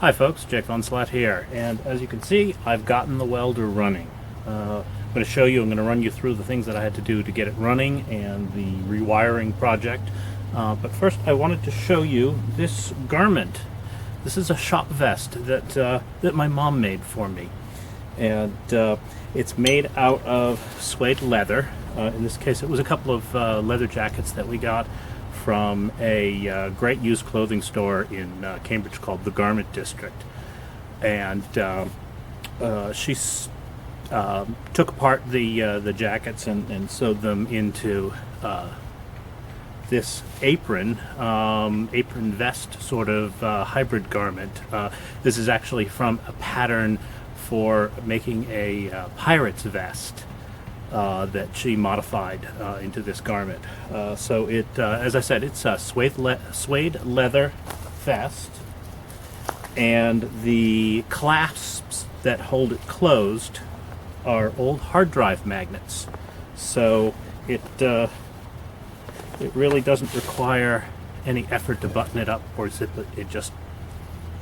Hi folks, Jake on Slatt here, and as you can see, I've gotten the welder running. I'm going to run you through the things that I had to do to get it running and the rewiring project. But first I wanted to show you this garment. This is a shop vest that my mom made for me. And it's made out of suede leather. In this case it was a couple of leather jackets that we got from a great used clothing store in Cambridge called the Garment District. And she took apart the jackets and sewed them into this apron vest sort of hybrid garment. This is actually from a pattern for making a pirate's vest that she modified into this garment. So it, as I said, it's a suede leather vest, and the clasps that hold it closed are old hard drive magnets. So it really doesn't require any effort to button it up or zip it. It just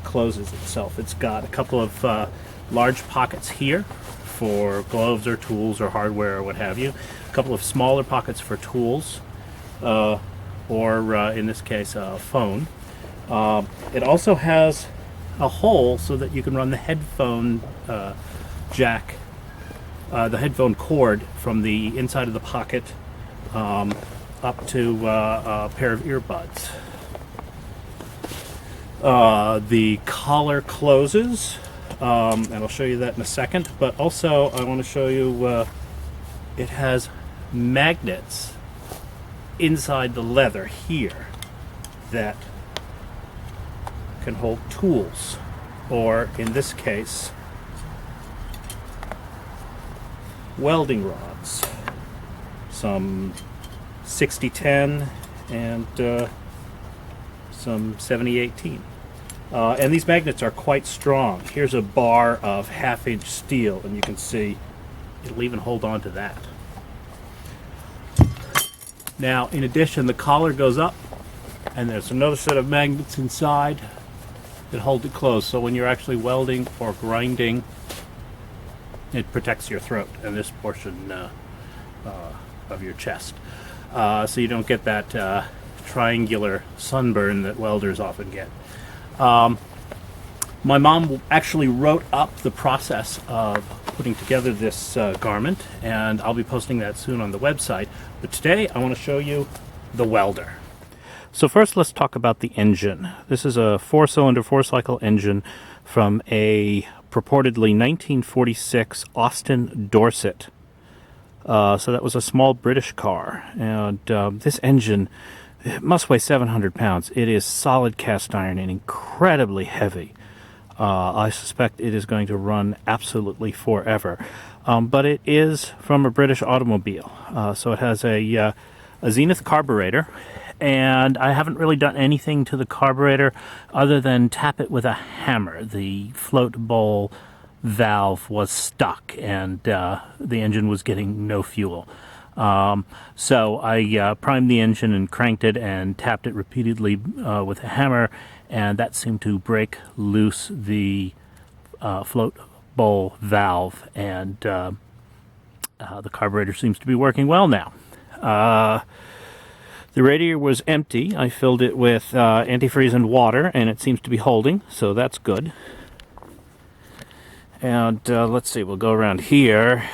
closes itself. It's got a couple of large pockets here for gloves or tools or hardware or what have you. A couple of smaller pockets for tools, or in this case a phone. It also has a hole so that you can run the headphone jack, the headphone cord from the inside of the pocket up to a pair of earbuds. The collar closes. And I'll show you that in a second, but also I want to show you it has magnets inside the leather here that can hold tools, or in this case welding rods, some 6010 and some 7018. And these magnets are quite strong. Here's a bar of half-inch steel, and you can see it'll even hold on to that. Now, in addition, the collar goes up, and there's another set of magnets inside that hold it closed. So when you're actually welding or grinding, it protects your throat and this portion of your chest, so you don't get that triangular sunburn that welders often get. My mom actually wrote up the process of putting together this garment, and I'll be posting that soon on the website. But today I want to show you the welder. So first let's talk about the engine. This is a 4-cylinder, 4-cycle engine from a purportedly 1946 Austin Dorset. So that was a small British car, and this engine, it must weigh 700 pounds. It is solid cast iron and incredibly heavy. I suspect it is going to run absolutely forever. But it is from a British automobile. So it has a Zenith carburetor, and I haven't really done anything to the carburetor other than tap it with a hammer. The float bowl valve was stuck, and the engine was getting no fuel. So I primed the engine and cranked it and tapped it repeatedly with a hammer, and that seemed to break loose the float bowl valve, and the carburetor seems to be working well now. The radiator was empty. I filled it with antifreeze and water, and it seems to be holding, so that's good. And let's see, we'll go around here.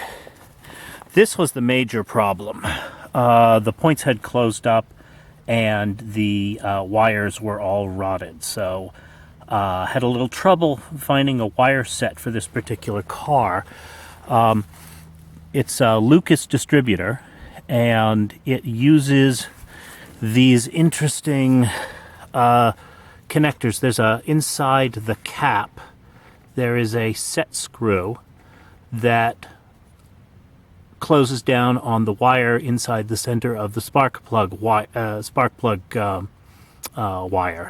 This was the major problem. The points had closed up, and the wires were all rotted. So had a little trouble finding a wire set for this particular car. It's a Lucas distributor, and it uses these interesting connectors. There's inside the cap, there is a set screw that closes down on the wire inside the center of the spark plug wire,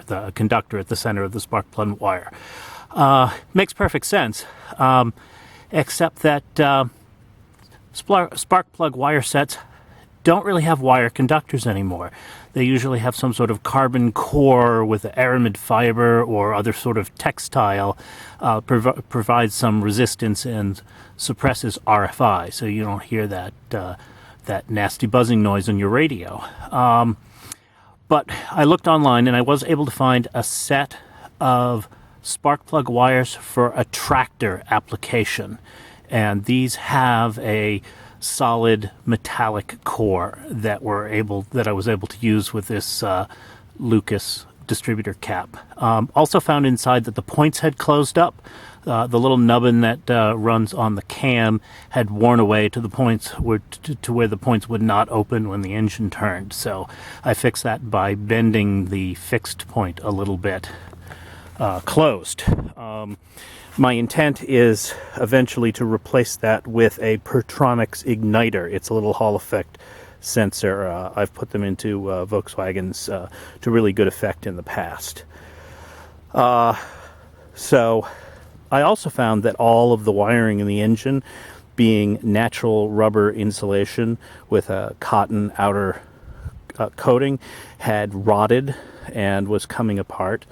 the conductor at the center of the spark plug wire. Makes perfect sense, except that spark plug wire sets don't really have wire conductors anymore. They usually have some sort of carbon core with aramid fiber or other sort of textile, provides some resistance and suppresses RFI, so you don't hear that that nasty buzzing noise on your radio. But I looked online and I was able to find a set of spark plug wires for a tractor application, and these have a solid metallic core that I was able to use with this Lucas distributor cap. Also found inside that the points had closed up. The little nubbin that runs on the cam had worn away to the points to where the points would not open when the engine turned. So I fixed that by bending the fixed point a little bit closed. My intent is eventually to replace that with a Pertronix igniter. It's a little Hall effect sensor. I've put them into Volkswagens to really good effect in the past. So I also found that all of the wiring in the engine, being natural rubber insulation with a cotton outer coating, had rotted and was coming apart.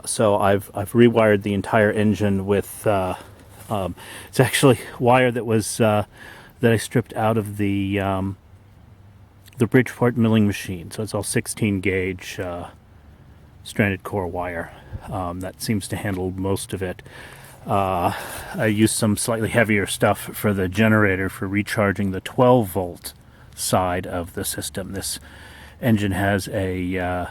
So I've rewired the entire engine with it's actually wire that was that I stripped out of the Bridgeport milling machine. So it's all 16 gauge stranded core wire. That seems to handle most of it. I used some slightly heavier stuff for the generator for recharging the 12 volt side of the system. This engine has a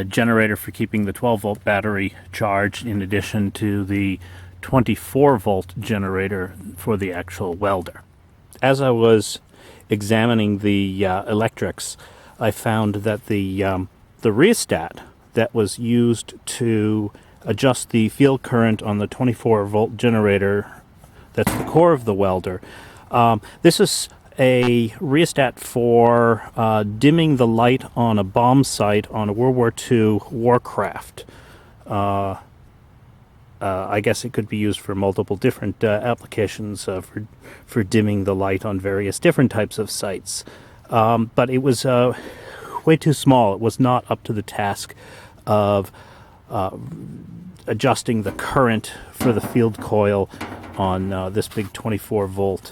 generator for keeping the 12 volt battery charged, in addition to the 24 volt generator for the actual welder. As I was examining the electrics, I found that the rheostat that was used to adjust the field current on the 24 volt generator, that's the core of the welder, this is a rheostat for dimming the light on a bomb site on a World War II warcraft. I guess it could be used for multiple different applications for dimming the light on various different types of sites. But it was way too small. It was not up to the task of adjusting the current for the field coil on this big 24 volt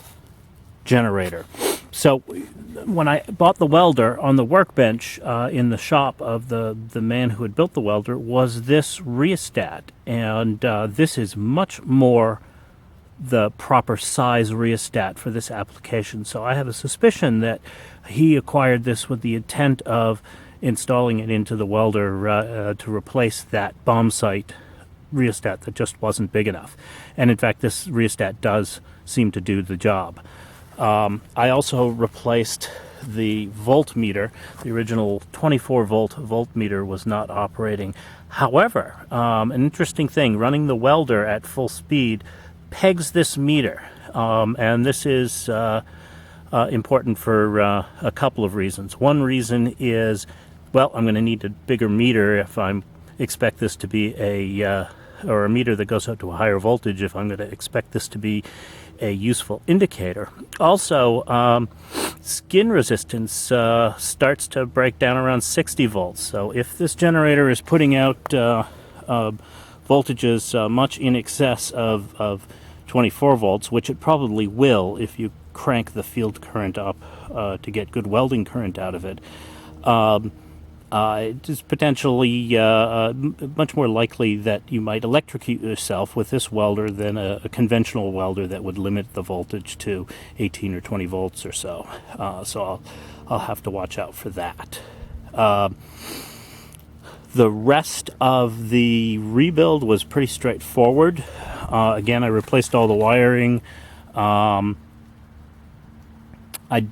generator. So when I bought the welder, on the workbench in the shop of the man who had built the welder was this rheostat, and this is much more the proper size rheostat for this application. So I have a suspicion that he acquired this with the intent of installing it into the welder to replace that bomb site rheostat that just wasn't big enough. And in fact, this rheostat does seem to do the job. I also replaced the voltmeter. The original 24 volt voltmeter was not operating. However, an interesting thing, running the welder at full speed pegs this meter. And this is important for a couple of reasons. One reason is, well, I'm going to need a bigger meter if I expect this to be or a meter that goes out to a higher voltage if I'm going to expect this to be a useful indicator. Also, skin resistance starts to break down around 60 volts. So if this generator is putting out voltages much in excess of 24 volts, which it probably will if you crank the field current up to get good welding current out of it, it is potentially much more likely that you might electrocute yourself with this welder than a conventional welder that would limit the voltage to 18 or 20 volts or so. So I'll have to watch out for that. The rest of the rebuild was pretty straightforward. Again, I replaced all the wiring. I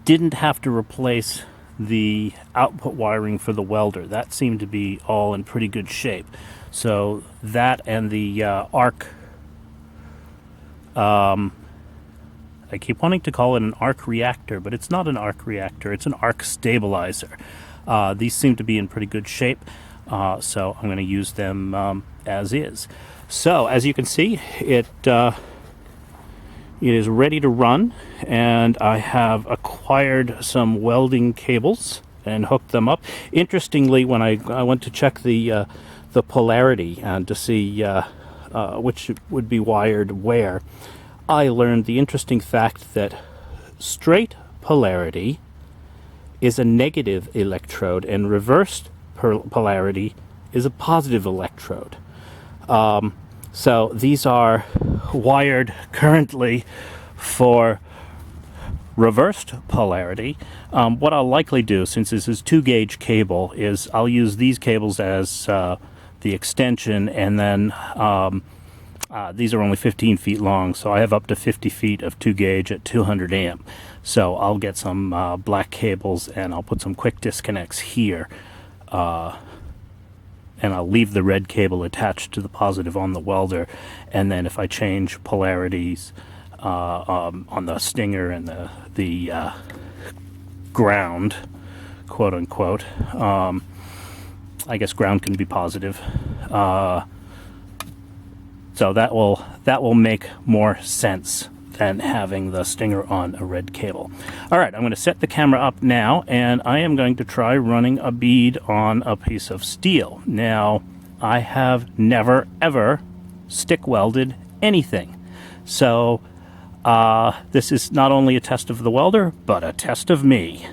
didn't have to replace the output wiring for the welder. That seemed to be all in pretty good shape. So that and the arc, I keep wanting to call it an arc reactor, but it's not an arc reactor, it's an arc stabilizer. These seem to be in pretty good shape, so I'm going to use them as is. So as you can see, it It is ready to run, and I have acquired some welding cables and hooked them up. Interestingly, when I went to check the polarity and to see which would be wired where, I learned the interesting fact that straight polarity is a negative electrode and reversed polarity is a positive electrode. So these are wired currently for reversed polarity. What I'll likely do, since this is 2-gauge cable, is I'll use these cables as the extension, and then these are only 15 feet long, so I have up to 50 feet of 2-gauge at 200 amp. So I'll get some black cables and I'll put some quick disconnects here. And I'll leave the red cable attached to the positive on the welder, and then if I change polarities on the stinger and the ground, quote unquote, I guess ground can be positive, so that will make more sense than having the stinger on a red cable. Alright, I'm going to set the camera up now, and I am going to try running a bead on a piece of steel. Now, I have never ever stick welded anything, so this is not only a test of the welder, but a test of me.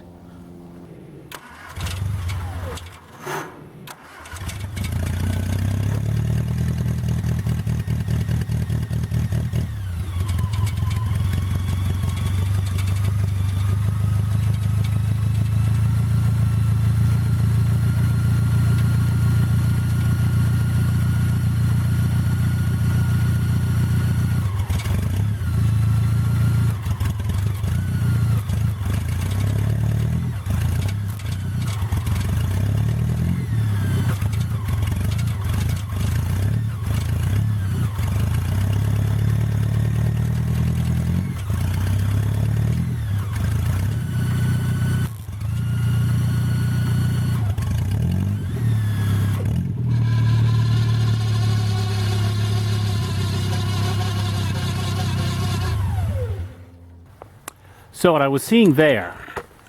So what I was seeing there,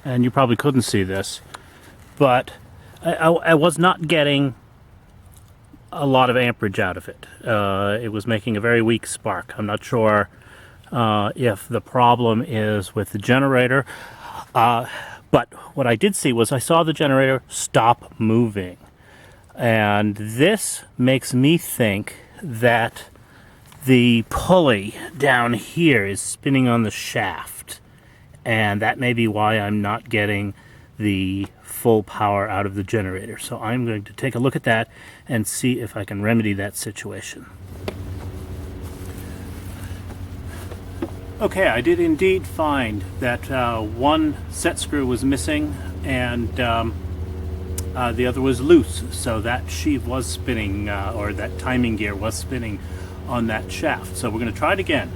and you probably couldn't see this, but I was not getting a lot of amperage out of it. It was making a very weak spark. I'm not sure if the problem is with the generator, but what I did see was I saw the generator stop moving. And this makes me think that the pulley down here is spinning on the shaft. And that may be why I'm not getting the full power out of the generator. So I'm going to take a look at that and see if I can remedy that situation. Okay, I did indeed find that one set screw was missing and the other was loose. So that sheave was spinning, or that timing gear was spinning on that shaft. So we're going to try it again.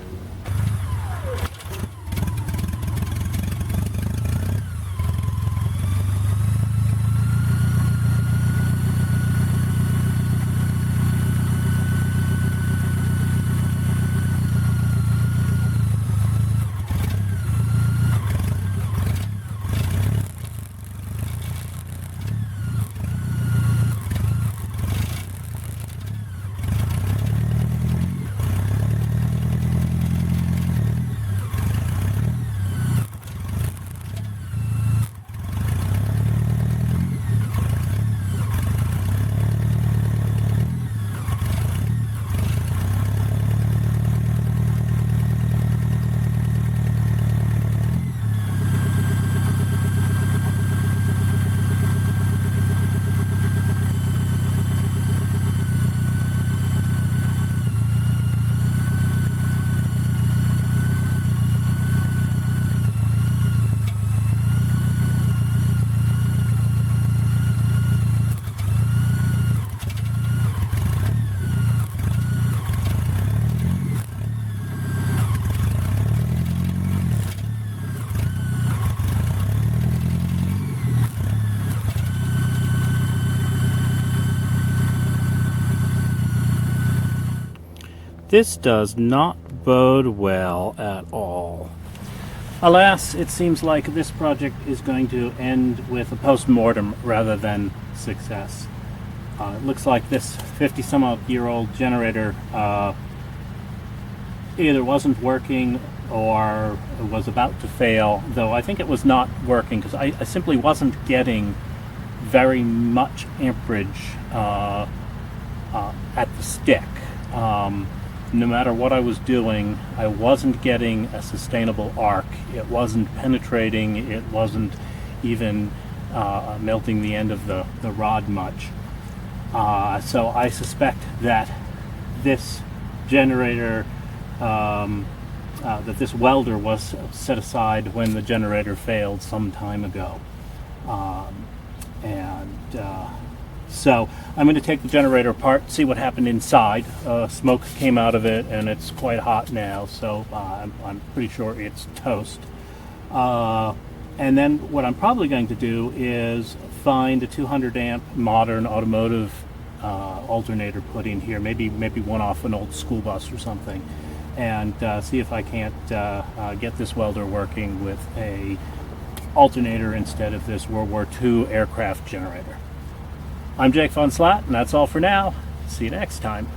This does not bode well at all. Alas, it seems like this project is going to end with a post-mortem rather than success. It looks like this 50-some-odd-year-old generator either wasn't working or was about to fail, though I think it was not working because I simply wasn't getting very much amperage at the stick. No matter what I was doing, I wasn't getting a sustainable arc. It wasn't penetrating, it wasn't even melting the end of the rod much. So I suspect that this generator, that this welder was set aside when the generator failed some time ago. So I'm going to take the generator apart, see what happened inside. Smoke came out of it and it's quite hot now, so I'm pretty sure it's toast. And then what I'm probably going to do is find a 200 amp modern automotive alternator put in here, maybe one off an old school bus or something, and see if I can't get this welder working with a alternator instead of this World War II aircraft generator. I'm Jake von Slatt, and that's all for now. See you next time.